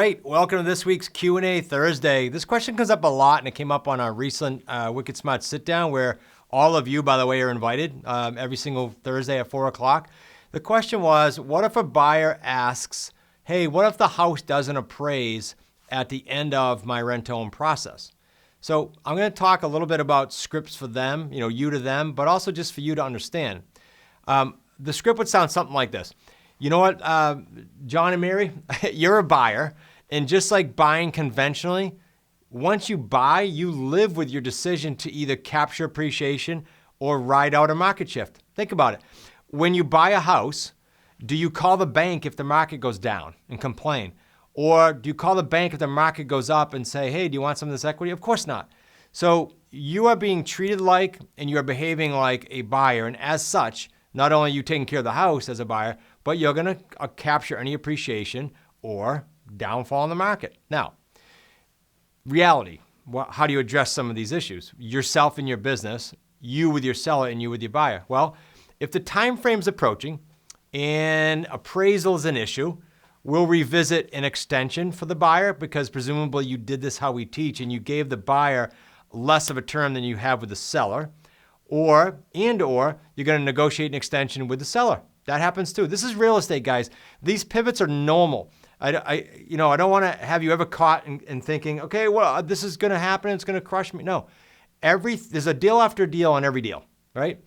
right, welcome to this week's Q&A Thursday. This question comes up a lot, and it came up on our recent Wicked Smart sit-down, where all of you, by the way, are invited every single Thursday at 4 o'clock. The question was, what if a buyer asks, hey, what if the house doesn't appraise at the end of my rent-to-own process? So I'm going to talk a little bit about scripts for them, you to them, but also just for you to understand. The script would sound something like this. You know what, John and Mary, you're a buyer, and just like buying conventionally, once you buy, you live with your decision to either capture appreciation or ride out a market shift. Think about it. When you buy a house, do you call the bank if the market goes down and complain? Or do you call the bank if the market goes up and say, hey, do you want some of this equity? Of course not. So you are being treated like, and you are behaving like a buyer, and as such, not only are you taking care of the house as a buyer, but you're going to capture any appreciation or downfall in the market. Now, reality, how do you address some of these issues? Yourself and your business, you with your seller and you with your buyer. Well, if the time frame's approaching and appraisal is an issue, we'll revisit an extension for the buyer, because presumably you did this how we teach and you gave the buyer less of a term than you have with the seller. Or you're going to negotiate an extension with the seller. That happens too. This is real estate, guys. These pivots are normal. I don't want to have you ever caught in thinking, okay, well, this is going to happen. It's going to crush me. No, there's a deal after deal on every deal, right?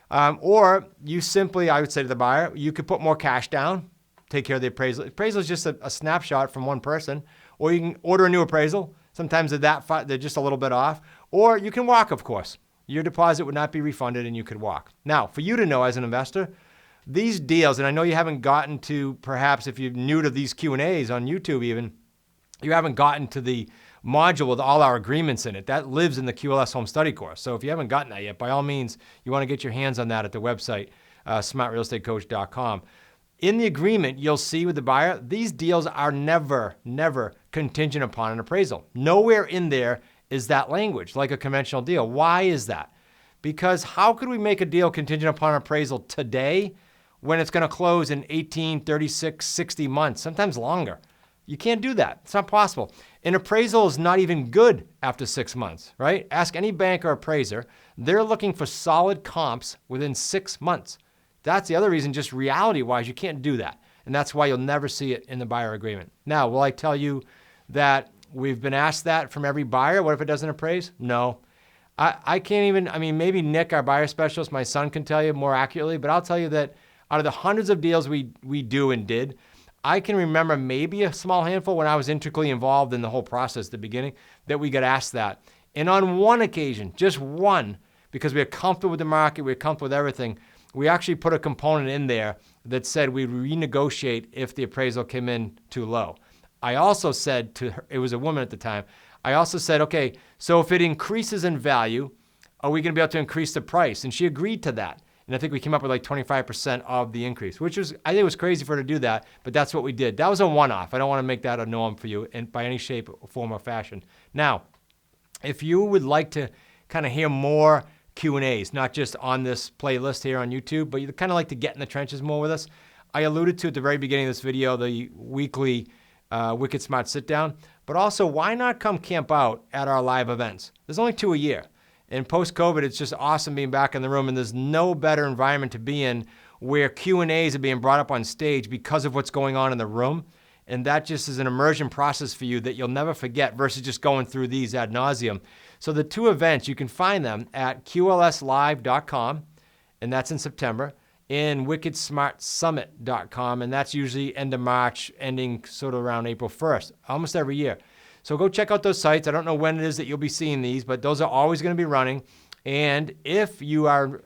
Or you simply, I would say to the buyer, you could put more cash down, take care of the appraisal. Appraisal is just a snapshot from one person, or you can order a new appraisal. Sometimes they're just a little bit off, or you can walk, of course. Your deposit would not be refunded and you could walk. Now, for you to know as an investor, these deals, and I know you haven't gotten to, perhaps if you're new to these Q&As on YouTube even, you haven't gotten to the module with all our agreements in it. That lives in the QLS Home Study course. So if you haven't gotten that yet, by all means, you want to get your hands on that at the website, smartrealestatecoach.com. In the agreement, you'll see with the buyer, these deals are never contingent upon an appraisal. Nowhere in there is that language, like a conventional deal. Why is that? Because how could we make a deal contingent upon appraisal today when it's going to close in 18, 36, 60 months, sometimes longer? You can't do that. It's not possible. An appraisal is not even good after 6 months, right? Ask any bank or appraiser. They're looking for solid comps within 6 months. That's the other reason, just reality-wise, you can't do that. And that's why you'll never see it in the buyer agreement. Now, will I tell you that we've been asked that from every buyer? What if it doesn't appraise? No. I can't even, maybe Nick, our buyer specialist, my son, can tell you more accurately, but I'll tell you that out of the hundreds of deals we do and did, I can remember maybe a small handful when I was intricately involved in the whole process at the beginning that we got asked that. And on one occasion, just one, because we were comfortable with the market, we were comfortable with everything, we actually put a component in there that said we'd renegotiate if the appraisal came in too low. I also said to her, it was a woman at the time, I also said, okay, so if it increases in value, are we going to be able to increase the price? And she agreed to that. And I think we came up with like 25% of the increase, which was, I think it was crazy for her to do that, but that's what we did. That was a one-off. I don't want to make that a norm for you by any shape, form, or fashion. Now, if you would like to kind of hear more Q&As, not just on this playlist here on YouTube, but you'd kind of like to get in the trenches more with us, I alluded to at the very beginning of this video, the weekly Wicked Smart Sit Down, but also why not come camp out at our live events? There's only 2 a year. And post-COVID, it's just awesome being back in the room, and there's no better environment to be in where Q&As are being brought up on stage because of what's going on in the room. And that just is an immersion process for you that you'll never forget versus just going through these ad nauseum. So the 2 events, you can find them at qlslive.com, and that's in September, and wickedsmartsummit.com, and that's usually end of March, ending sort of around April 1st, almost every year. So go check out those sites. I don't know when it is that you'll be seeing these, but those are always going to be running. And if you are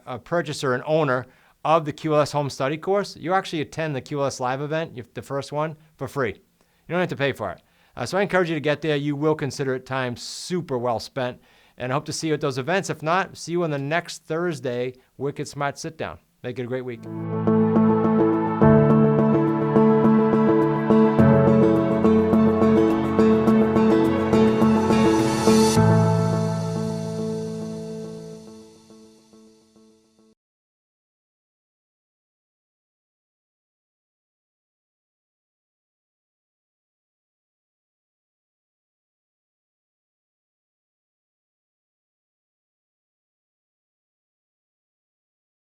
a purchaser and owner of the QLS Home Study course, you actually attend the QLS Live event, the first one, for free. You don't have to pay for it. So I encourage you to get there. You will consider it time super well spent. And I hope to see you at those events. If not, see you on the next Thursday Wicked Smart Sit Down. Make it a great week.